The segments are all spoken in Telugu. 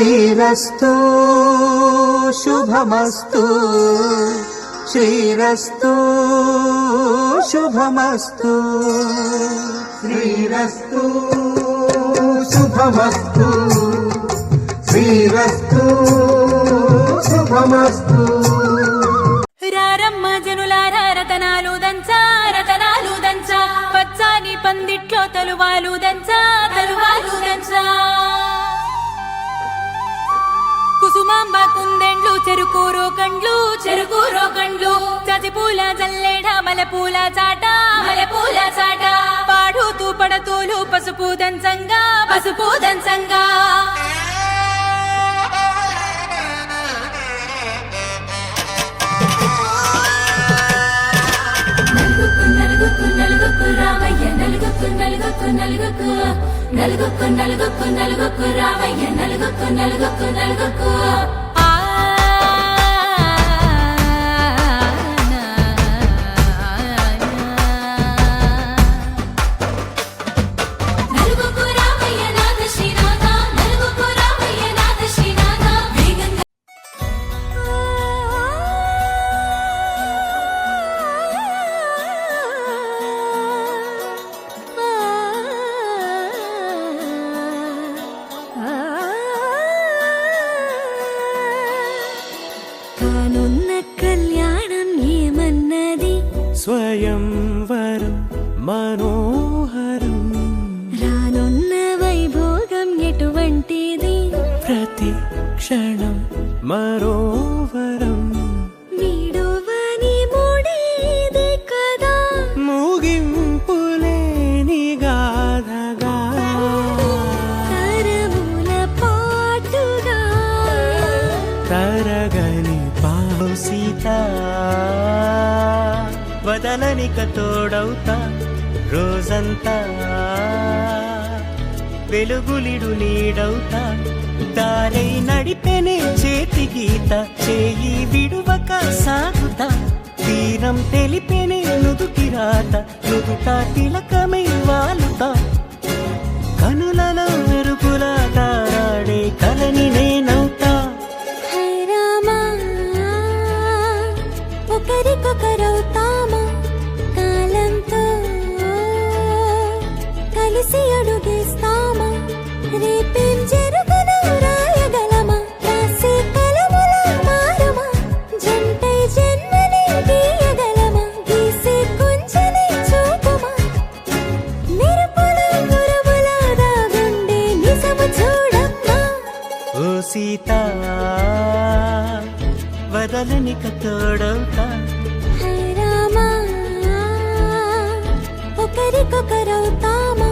శ్రీరస్తు శుభమస్తు శ్రీరస్తు శుభమస్తు శ్రీరస్తు శుభమస్తు శ్రీరస్తు శుభమస్తు. రారమ్మ జనులారా రతనాలు దంచా రతనాలు దంచా పచ్చాని పందిట్లో తలువాలు దంచా తలువాలు దంచా కుసుమాంబ కుందెండ్లు చెరుకూరో కండ్లు చెరుకూరో కండ్లు చజిపూల జల్లేడ మలపూల చాట మలపూల చాట పాడుతూ పడతూలు పసుపు దంచంగా పసుపు దంచంగా నలుగుకు నలుగుకు రామయ్య నలుగుకు నలుగుకు నలుగుకు నలుగుకు నలుగుకు నలుగుకు రామయ్య నలుగుకు నలుగుకు నలుగుకు స్వయంవరం మనోహరం రానున్న వైభోగం ఎటువంటిది ప్రతి క్షణం మరోవరం వీడువని మూడేది కదా ముగింపులేని గాథగా తరముల పాటుగా తరగని సీత వదలనిక తోడవుతా రోజంతా వెలుగులిడు నీడవుతా దారై నడిపెనే చేతి గీత చేయి విడువక సాగుతా తీరం తెలిపెనే నుదుటి రాత నుదుట తిలకమై వాలుతా కనులలో మెరుగులా తారాడే కలని నేనవుతా ఒకరికొకరవుతామా కాలంతో కలిసి అడుగేస్తామా రేపేం జరుగును రాయగలమా రాసే కలముల మారమా జంటై జన్మని గీయగలమా గీసే కొంచెని చూపమా మెరుపుల మురముల దాగుండే నిజము చూడమ్మా ఓ సీత వదలనిక తోడవుతా రామా ఒకరికొకరవుతామా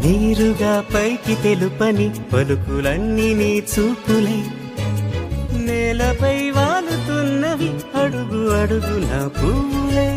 నీరుగా పైకి తెలుపని పలుకులన్నీ నీ చూపులై నేలపై వాలుతున్నవి అడుగు అడుగు నా పువ్వులై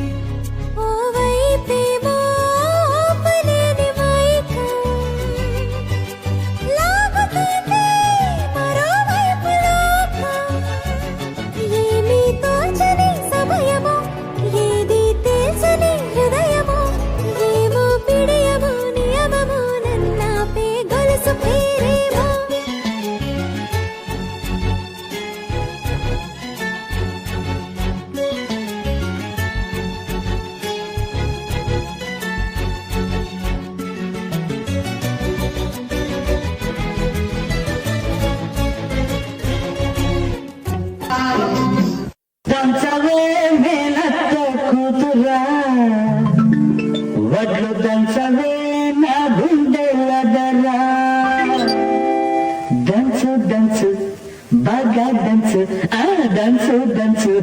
దంచు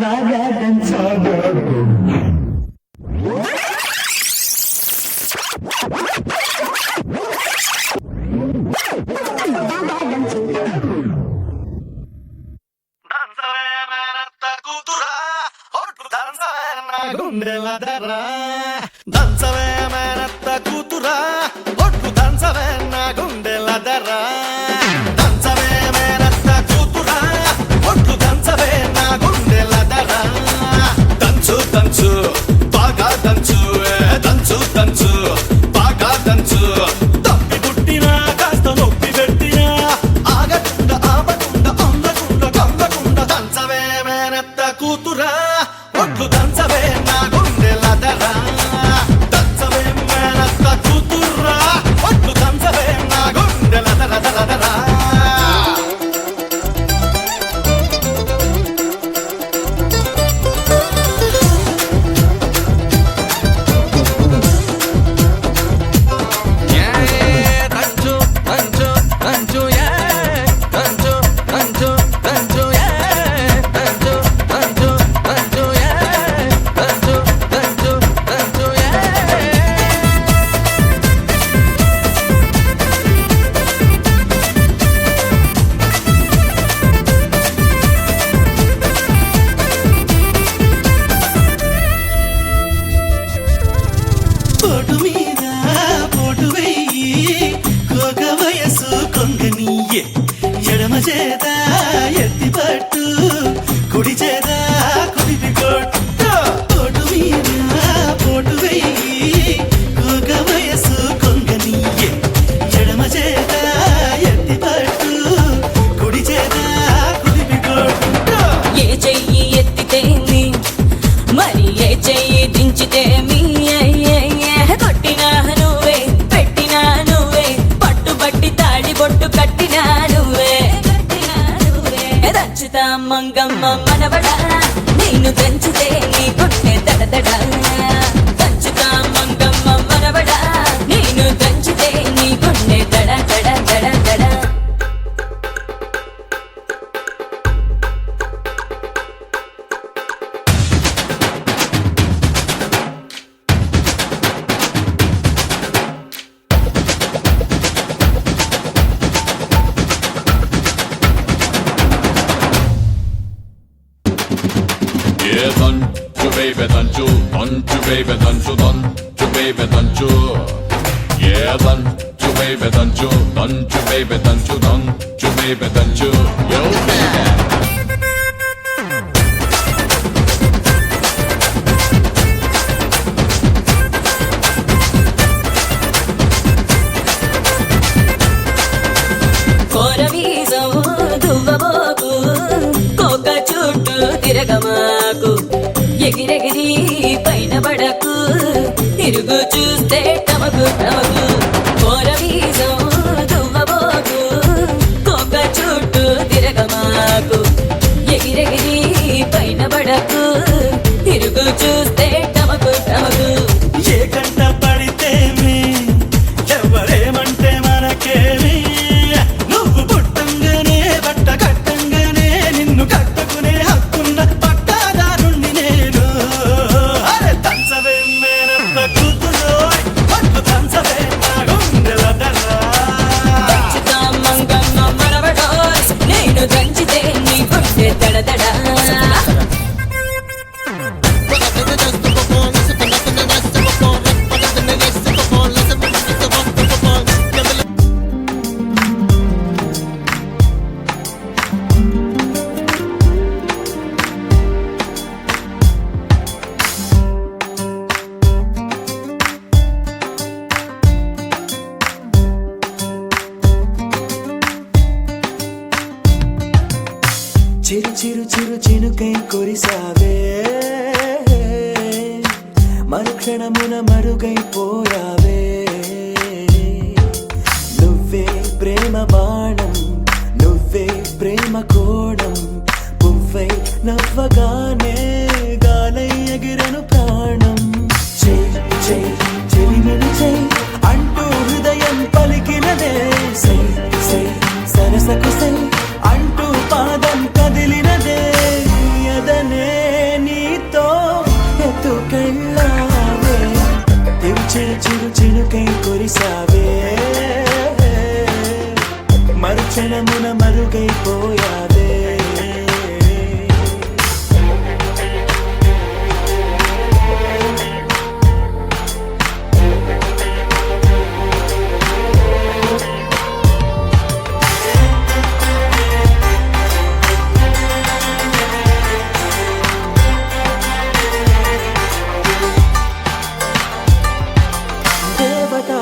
బాగా దంచు దంచవే మేనత్త కూతురా ఒట్టు దంచవే నా గుండెలదరా దంచవే మేనత్త కూతురా ఒట్టు దంచవే నా గుండెలదరా దంచు దంచు బాగా దంచు దంచు దంచు బాగా దంచు తప్పి పుట్టినా కాస్త నొప్పి పెట్టినా ఆగకుండా ఆపకుండా అందకుండా కమ్మకుండా దంచవే మేనత్త కూతురా ఒట్లు దంచవే నా గుండెలదరా దంచవే మేనత్త కూతురా ఒట్లు దంచవే నా గుండెలదరదరదరా దంచు దంచు దంచు దంచు దంచు దంచు దంచు దంచు దంచు దంచు దంచు దంచు పోటు మీద పోటు వెయ్యి కోక వయసు కొంగనీయే ఎడమ చేత ఎత్తి పట్టు కుడి చేత కుడిపి కొట్టు పోటు మీద పోటు వెయ్యి కోక వయసు కొంగనీయే ఎడమ చేత ఎత్తి పట్టు కుడి చేత కుడిపి కొట్టు ఏ చెయ్యి ఎత్తితేమి మరి ఏ చెయ్యి దించితేమి కొట్టినా నువ్వే పెట్టినా నువ్వే పట్టుబట్టి తాడి బొట్టు కట్టినా నువ్వే దంచుతా మంగమ్మ మనవడా నేను దంచితే నీ గుండె దడదడా దంచుతా మంగమ్మ మనవడా నేను దంచితే నీ గుండె దడ దడ దడ దడ Yeah, danchu baby danchu, danchu baby danchu, danchu baby danchu. Yeah, danchu baby danchu, danchu baby danchu, danchu baby danchu. Yo, baby. కోరవీజం దువ్వబోకు కోక చుట్టూ తిరగమాకు ఎగిరెగిరి పైన పడకు తిరుగు చూస్తే టమకు టమకు కోరవీజం దువ్వబోకు కోక చుట్టూ తిరగమాకు ఎగిరెగిరి పైన పడకు తిరుగు చూస్తే టమకు టమకు ఏ కంట పడితేమి ఎవరేమంటే మనకేమి నువ్వు పుట్టంగానే బట్ట కట్టంగానే నిన్ను కట్టుకునే హక్కున్న పట్టాదారుణ్ణి నేను అరే దంచవే మేనత్త కూతురు పట్టు దంచవే నా గుండెలదరా దంచుతా మంగమ్మ మనవడా నేను దంచితే నీ గుండె దడదడా చిరు చిరు చిరు చినుకై కురిసావే మరుక్షణమున మరుగైపోయావే నువ్వే ప్రేమ బాణం నువ్వే ప్రేమ కోణం పువ్వై నవ్వగానే గాలై ఎగిరెను ప్రాణం చెయ్ చెయ్ చెలిమిని చెయ్ అంటూ హృదయం పలికినదే సై సై సరసకు సై అంటూ పాదం కదిలినదే చిరు చినుకై కురిసావే మరుక్షణమున మరుగైపోయావే దేవత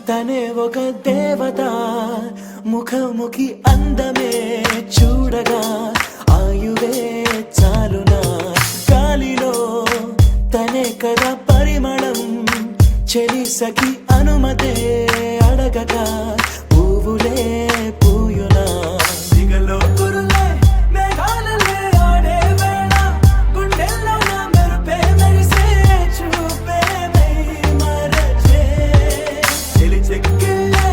తనే ఒక దేవత ముఖముఖి అందమే చూడగా ఆయువే చాలునా గాలిలో తనే కదా పరిమళం చెలి సఖి అనుమతే అడగగా పువ్వులే పూయునా దిగలో కురులే మేఘాలలే ఆడే వేళ గుండెల్లో నా మెరుపే మెరిసే చూపే మై మరచే చెలి చెక్కిళ్ళే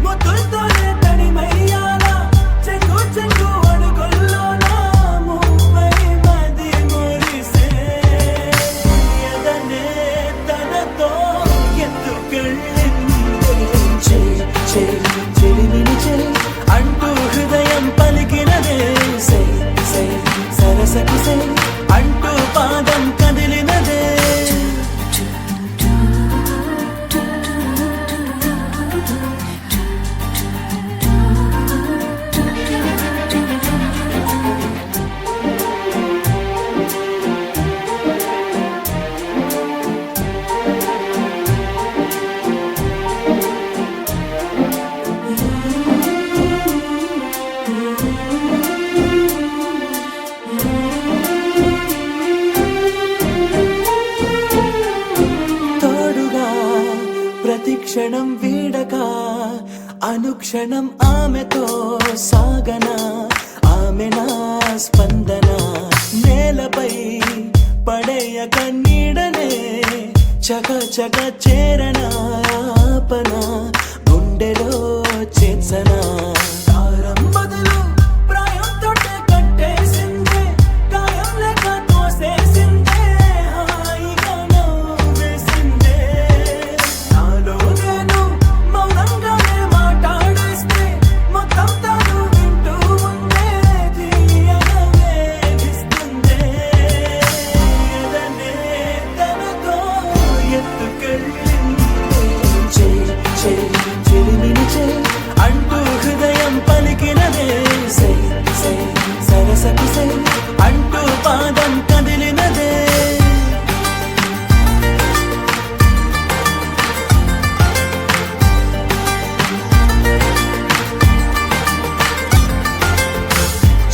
ముద్దులతోనే తడిమయ్యాల చెంగు చెంగు అడుగుల్లో నా మూవై మది మురిసే ఎదనే తనతో ఎందుకెళ్ళింది చెలిమిని చెలి అంటూ హృదయం పలికినదే సై సై సరసకు సై అంటూ పాదం కదిలినదే తోడుగా ప్రతిక్షణం వీడక అనుక్షణం ఆమెతో సాగన ఆమె నా స్పందన నేలపై పడేయక నీడనే చక చక చేరన ఆపన గుండెలో చేర్చన తారం బదులు ప్రాయంతో కట్టేసిందే గాయం లేక తోసేసిందే హాయిగా నవ్వేసిందే నాలో నేను మౌనంగానే మాట్లాడేస్తే మొత్తం తాను వింటూ ఉందే తీయగా వేధిస్తుందే ఎదనే తనతో ఎత్తుకెళ్ళింది చెలిమిని చెలి అంటూ హృదయం పలికినదే సై సై సరసకు సై అంటూ పాదం కదిలినదే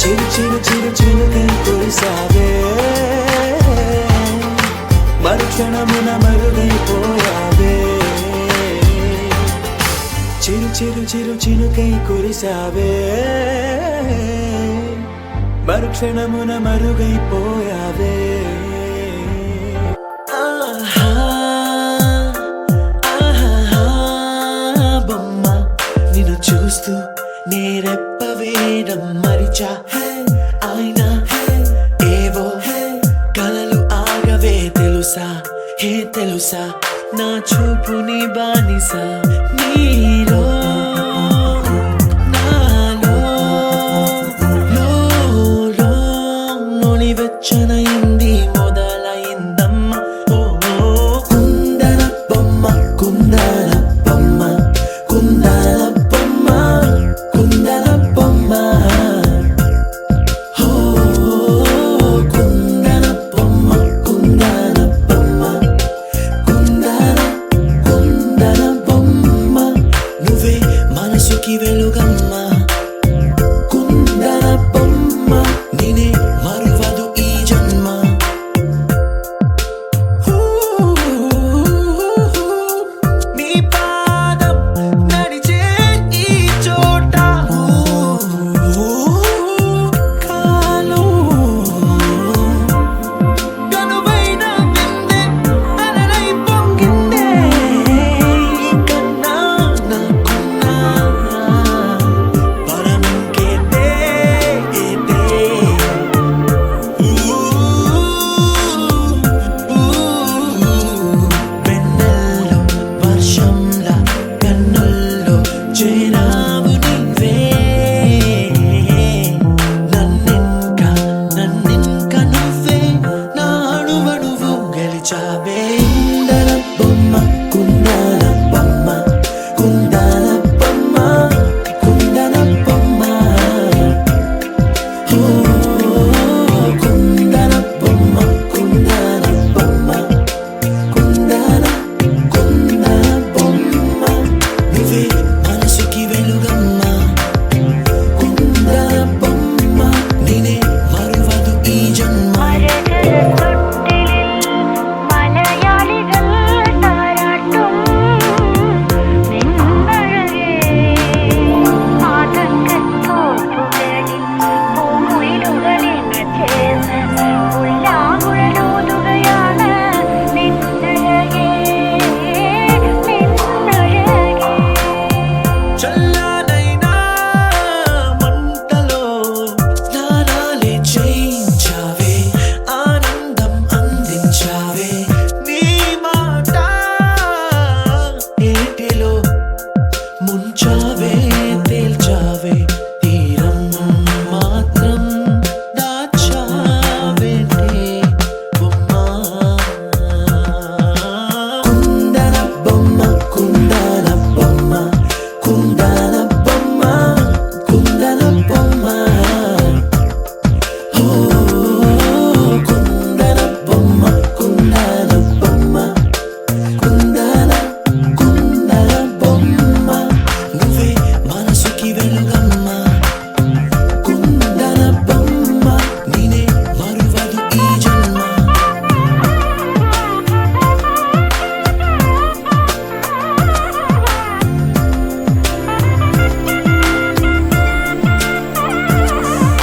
చిరు చిరు చిరు చిరుకై కురిసావే మరుక్షణమున మరుగైపోయావే చిరు చిరు చిరు చినుకై కురిసావే మరుక్షణమున మరుగైపోయావే ఆహా ఆహా బొమ్మ నిన్ను చూస్తూ నేరెప్ప వేయడం మరిచా ఆయన ఏవో కలలు ఆగవే తెలుసా హే తెలుసా నా చూపుని బానిస నీలో